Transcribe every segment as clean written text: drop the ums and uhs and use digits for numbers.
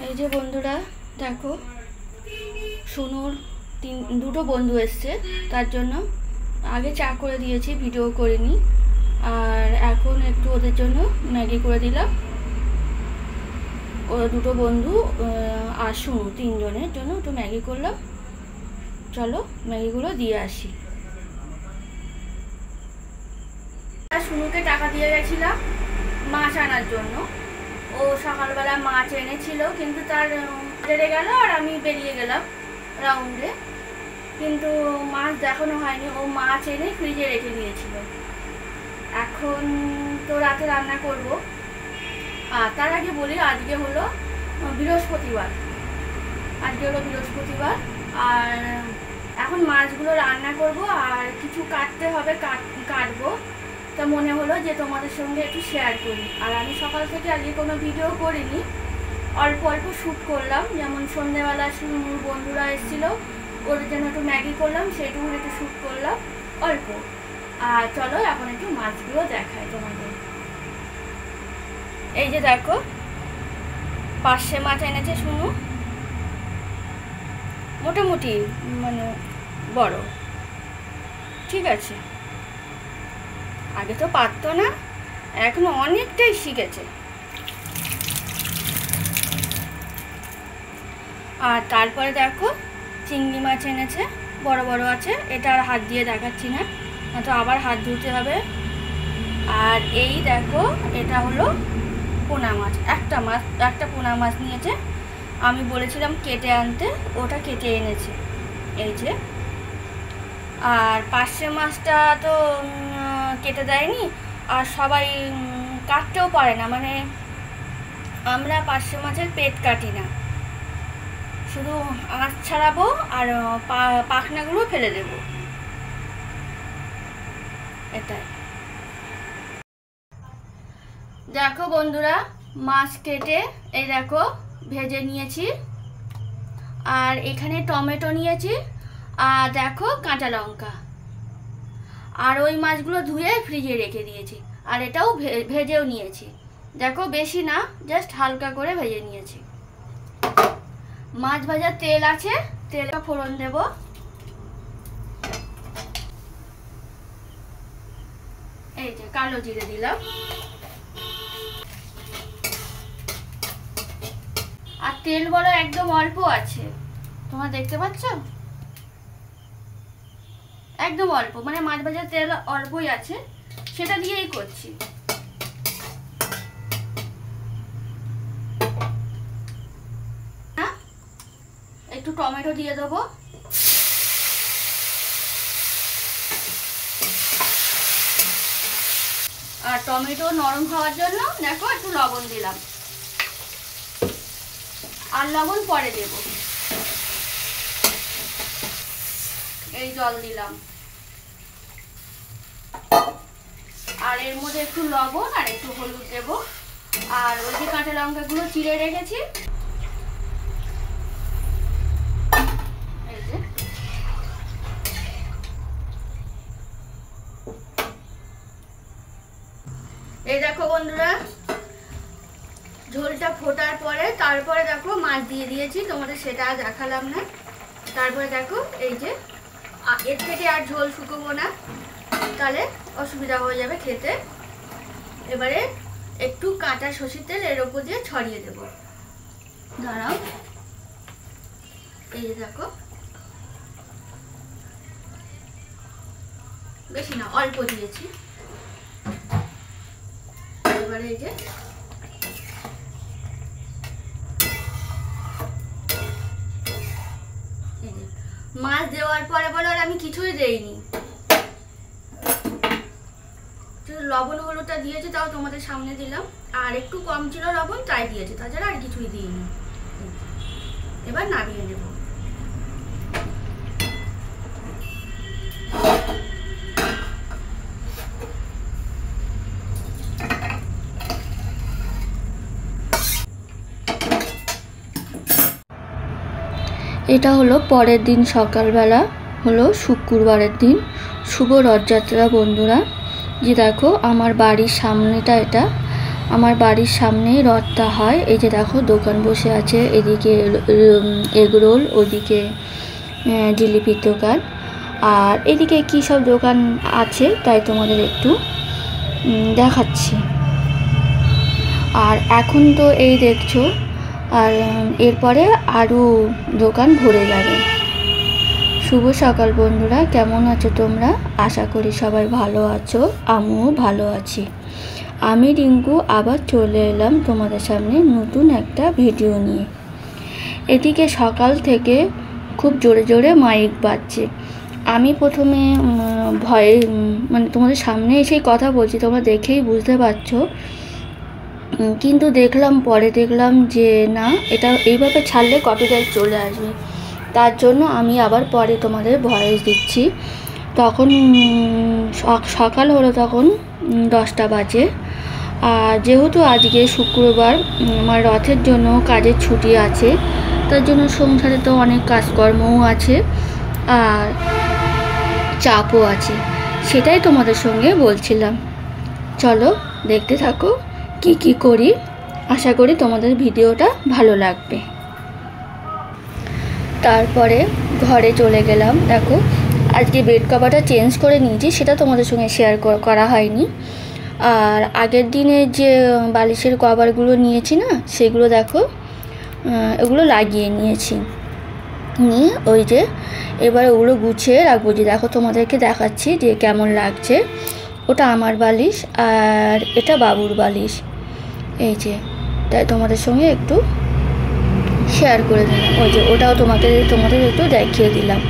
এই যে বন্ধুরা দেখো, সুনুর দুটো বন্ধু এসছে, তার জন্য আগে চা করে দিয়েছি, ভিডিও করিনি। আর এখন একটু ওদের জন্য ম্যাগি করে দিলাম। ওরা দুটো বন্ধু আর সুনু, তিনজনের জন্য একটু ম্যাগি করলাম। চলো ম্যাগিগুলো দিয়ে আসি। সুনুকে টাকা দিয়ে গেছিলাম মাছ আনার জন্য। ও সকালবেলা মাছ এনেছিল, কিন্তু তার বেড়ে গেল আর আমি বেরিয়ে গেলাম রাউন্ডে, কিন্তু মাছ দেখানো হয়নি। ও মাছ এনে ফ্রিজে রেখে দিয়েছিল। এখন তো রাতে রান্না করব। আর তার আগে বলি, আজকে হলো বৃহস্পতিবার। আর এখন মাছগুলো রান্না করব আর কিছু কাটতে হবে, কাটবো। তা মনে হলো যে তোমাদের সঙ্গে একটু শেয়ার করি। আর আমি সকাল থেকে আজকে কোনো ভিডিও করিনি, অল্প অল্প শ্যুট করলাম। যেমন সন্ধ্যেবেলা বন্ধুরা এসেছিল, ওদের জন্য একটু ম্যাগি করলাম, সেটুকু একটু শ্যুট করলাম অল্প। আর চলো এখন একটু মাছগুলো দেখাই তোমাদের। এই যে দেখো, পার্শে মাছ এনেছে শুনু, মোটামুটি মানে বড়, ঠিক আছে। আগে তো পারতো না, এখন অনেকটাই শিখেছে। আর তারপরে দেখো চিংড়ি মাছ এনেছে, বড় বড় আছে। এটা আর হাত দিয়ে দেখাচ্ছি না, তো আবার হাত ধুতে হবে। আর এই দেখো, এটা হলো পোনা মাছ, একটা পোনা মাছ নিয়েছে। আমি বলেছিলাম কেটে আনতে, ওটা কেটে এনেছে। এই যে, আর পার্শে মাছটা তো কেটে দেয়নি, আর সবাই কাটতেও পারে না। মানে আমরা পার্শে মাছের পেট কাটি না, শুধু আঁশ ছাড়াবো আর পাখনাগুলো ফেলে দেব, এটাই। দেখো বন্ধুরা, মাছ কেটে এই দেখো ভেজে নিয়েছি। আর এখানে টমেটো নিয়েছি, আর দেখো কাঁচা লঙ্কা। আর ওই মাছগুলো ধুয়ে ফ্রিজে রেখে দিয়েছি। আর এটাও ভেজেও নিয়েছি। দেখো বেশি না, জাস্ট হালকা করে ভেজে নিয়েছি। মাছ ভাজার তেল আছে, তেলটা ফোড়ন দেব। এই যে কালো জিরে দিলাম। আর তেল বড় একদম অল্প আছে, তোমরা দেখতে পাচ্ছ, একদম অল্প। মানে মাছ ভাজার তেল অল্পই আছে, সেটা দিয়েই করছি। একটু টমেটো দিয়ে দেবো। আর টমেটো নরম হওয়ার জন্য দেখো একটু লবণ দিলাম, আর লবণ পরে দেব। এই জল দিলাম। আর এর মধ্যে একটু লবণ আর একটু হলুদ দেব। আর ওই যে কাঁচা লঙ্কাগুলো চিড়ে রেখেছি, এই দেখো বন্ধুরা, ঝোলটা ফোটার পরে তারপরে দেখো মাছ দিয়ে দিয়েছি, তোমাদের সেটা দেখালাম না। তারপরে দেখো এই যে, এর থেকে আর ঝোল শুকোবো না, তাহলে অসুবিধা হয়ে যাবে খেতে। এবারে একটু কাঁচা সর্ষের তেল এর ওপর দিয়ে ছড়িয়ে দেবো। দাঁড়াও, এই যে দেখো, বেশি না, অল্প দিয়েছি। এবারে এই যে মাছ দেওয়ার পরে বলো আর আমি কিছুই দেইনি, লবণ হলুদটা দিয়েছি, তাও তোমাদের সামনে দিলাম। আর একটু কম ছিল লবণ, তাই দিয়েছি, তাছাড়া আর কিছুই দিইনি। এবার নামিয়ে নেব। এটা হলো পরের দিন সকালবেলা, হলো শুক্রবারের দিন। শুভ রথযাত্রা বন্ধুরা। যে দেখো আমার বাড়ির সামনেটা এটা, আমার বাড়ির সামনেই রথটা হয়। এই যে দেখো দোকান বসে আছে, এদিকে এগরোল, ওদিকে জিলিপির দোকান, আর এদিকে কী সব দোকান আছে তাই তোমাদের একটু দেখাচ্ছি। আর এখন তো এই দেখছো, আর এরপরে আরও দোকান ভরে যাবে। শুভ সকাল বন্ধুরা, কেমন আছো তোমরা? আশা করি সবাই ভালো আছো, আমিও ভালো আছি। আমি রিঙ্কু আবার চলে এলাম তোমাদের সামনে নতুন একটা ভিডিও নিয়ে। এদিকে সকাল থেকে খুব জোরে জোরে মাইক বাজছে। আমি প্রথমে ভয়ে মানে তোমাদের সামনে এসেই কথা বলছি, তোমরা দেখেই বুঝতে পারছো, কিন্তু পরে দেখলাম যে না, এটা এইভাবে ছাড়লে কপিরাইট চলে আসবে। তার জন্য আমি আবার পরে তোমাদের ভয়েস দিচ্ছি। তখন সকাল হলো, তখন 10টা বাজে। আর যেহেতু আজকে শুক্রবার, আমার রথের জন্য কাজের ছুটি আছে, তার জন্য সংসারে তো অনেক কাজকর্মও আছে আর চাপও আছে, সেটাই তোমাদের সঙ্গে বলছিলাম। চলো দেখতে থাকো কি করি। আশা করি তোমাদের ভিডিওটা ভালো লাগবে। তারপরে ঘরে চলে গেলাম। দেখো আজকে বেড কভারটা চেঞ্জ করে নিয়েছি, সেটা তোমাদের সঙ্গে শেয়ার করা হয়নি। আর আগের দিনে যে বালিশের কভারগুলো নিয়েছি না, সেগুলো দেখো এগুলো লাগিয়ে নিয়েছি, নিয়ে ওই যে এবার ওগুলো গুছিয়ে রাখবো। যে দেখো তোমাদেরকে দেখাচ্ছি যে কেমন লাগছে। ওটা আমার বালিশ আর এটা বাবুর বালিশ, এই যে, তাই তোমাদের সঙ্গে একটু শেয়ার করে দিলাম। ওই যে ওটাও তোমাদের একটু দেখিয়ে দিলাম।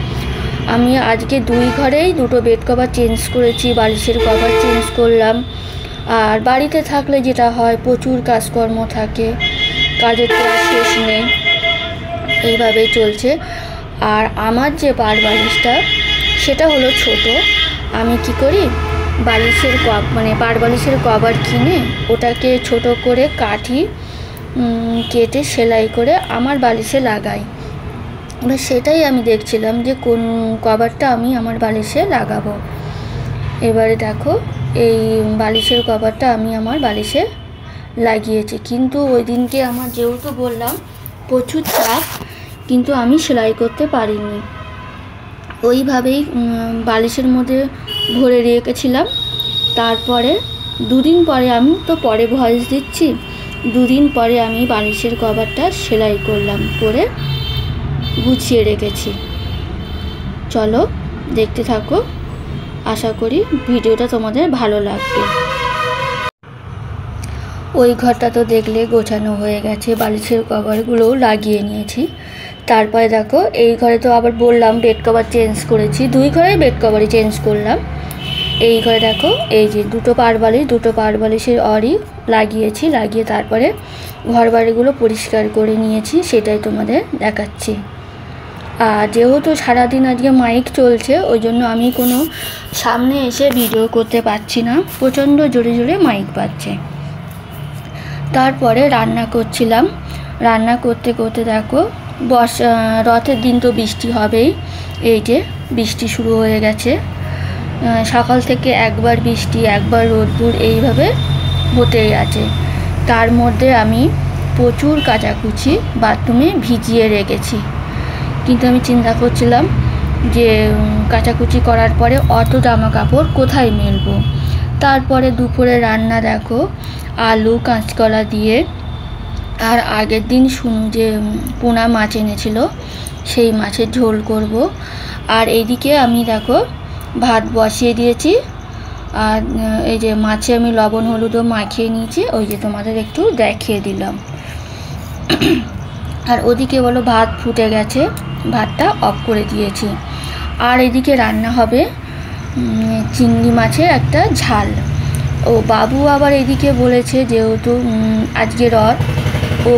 আমি আজকে 2 ঘরেই 2টো বেড কভার চেঞ্জ করেছি, বালিশের কভার চেঞ্জ করলাম। আর বাড়িতে থাকলে যেটা হয়, প্রচুর কাজকর্ম থাকে, কাজের তো শেষ নেই, এইভাবেই চলছে। আর আমার যে পাড় বালিশটা, সেটা হলো ছোট। আমি কি করি, বালিশের পাড় বালিশের কভার কিনে ওটাকে ছোট করে কাঠি কেটে সেলাই করে আমার বালিশে লাগাই। এবার সেটাই আমি দেখছিলাম যে কোন কভারটা আমি আমার বালিশে লাগাবো। এবারে দেখো এই বালিশের কভারটা আমি আমার বালিশে লাগিয়েছি, কিন্তু ওই দিনকে আমার যেহেতু বললাম প্রচুর চাপ, কিন্তু আমি সেলাই করতে পারিনি। ওইভাবেই বালিশের মধ্যে ভরে রেখেছিলাম। তারপরে 2 দিন পরে, আমি তো পরে ভয়েস দিচ্ছি, 2 দিন পরে আমি বালিশের কভারটা সেলাই করলাম, করে গুছিয়ে রেখেছি। চলো দেখতে থাকো, আশা করি ভিডিওটা তোমাদের ভালো লাগবে। ওই ঘরটা তো দেখলে গোছানো হয়ে গেছে, বালিশের কভারগুলোও লাগিয়ে নিয়েছি। তারপরে দেখো এই ঘরে তো আবার বললাম বেড কভার চেঞ্জ করেছি, 2 ঘরে বেড কভারই চেঞ্জ করলাম। এই ঘরে দেখো এই যে 2টো পাড় বালিশের অরি লাগিয়েছি, লাগিয়ে তারপরে ঘর বাড়িগুলো পরিষ্কার করে নিয়েছি, সেটাই তোমাদের দেখাচ্ছি। আর যেহেতু সারাদিন আজকে মাইক চলছে, ওই জন্য আমি কোনো সামনে এসে ভিডিও করতে পারছি না, প্রচণ্ড জোরে জোরে মাইক বাজছে। তারপরে রান্না করছিলাম, রান্না করতে করতে দেখো রথের দিন তো বৃষ্টি হবেই। এই যে বৃষ্টি শুরু হয়ে গেছে, সকাল থেকে একবার বৃষ্টি একবার রোদ্দুর এইভাবে হতেই আছে। তার মধ্যে আমি প্রচুর কাচাকুচি বাথরুমে ভিজিয়ে রেখেছি, কিন্তু আমি চিন্তা করছিলাম যে কাচাকুচি করার পরে অত জামা কাপড় কোথায় মেলবো। তারপরে দুপুরে রান্না দেখো আলু কাঁচকলা দিয়ে, আর আগের দিন শুনু যে পোনা মাছ এনেছিল, সেই মাছের ঝোল করব। আর এইদিকে আমি দেখো ভাত বসিয়ে দিয়েছি, আর এই যে মাছে আমি লবণ হলুদও মাখিয়ে নিয়েছি, ওই যে তোমাদের একটু দেখিয়ে দিলাম। আর ওদিকে বলো ভাত ফুটে গেছে, ভাতটা অফ করে দিয়েছি। আর এদিকে রান্না হবে চিংড়ি মাছের একটা ঝাল। ও বাবু আবার এদিকে বলেছে যেহেতু আজকে রথ, ও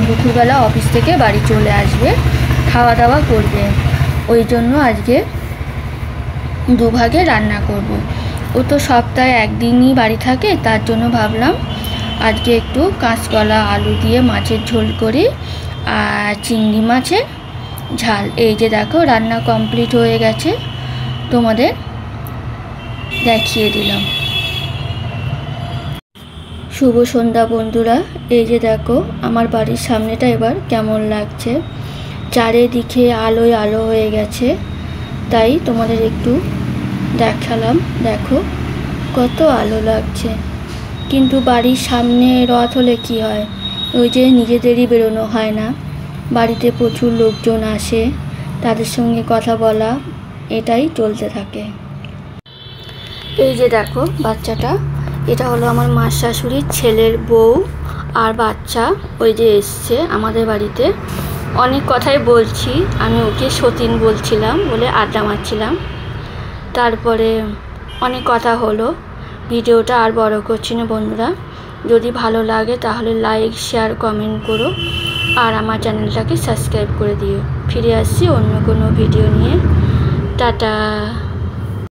দুপুরবেলা অফিস থেকে বাড়ি চলে আসবে, খাওয়া দাওয়া করবে, ওই জন্য আজকে 2 ভাগে রান্না করব। ও তো সপ্তাহে 1 দিনই বাড়ি থাকে, তার জন্য ভাবলাম আজকে একটু কাঁচকলা আলু দিয়ে মাছের ঝোল করি আর চিংড়ি মাছের ঝাল। এই যে দেখো রান্না কমপ্লিট হয়ে গেছে, তোমাদের দেখিয়ে দিলাম। শুভ সন্ধ্যা বন্ধুরা। এই যে দেখো আমার বাড়ির সামনেটা এবার কেমন লাগছে, চারিদিকে আলোয় আলো হয়ে গেছে, তাই তোমাদের একটু দেখালাম। দেখো কত আলো লাগছে। কিন্তু বাড়ির সামনে রথ হলে কি হয়, ওই যে নিজেদেরই বেরোনো হয় না, বাড়িতে প্রচুর লোকজন আসে, তাদের সঙ্গে কথা বলা, এটাই চলতে থাকে। এই যে দেখো বাচ্চাটা, এটা হলো আমার মার শাশুড়ির ছেলের বউ আর বাচ্চা, ওই যে এসছে আমাদের বাড়িতে। অনেক কথাই বলছি, আমি ওকে সতীন বলছিলাম বলে আড্ডা মারছিলাম। তারপরে অনেক কথা হলো, ভিডিওটা আর বড় করছি না বন্ধুরা। যদি ভালো লাগে তাহলে লাইক শেয়ার কমেন্ট করো, আর আমার চ্যানেলটাকে সাবস্ক্রাইব করে দিও। ফিরে আসছি অন্য কোনো ভিডিও নিয়ে। টাটা।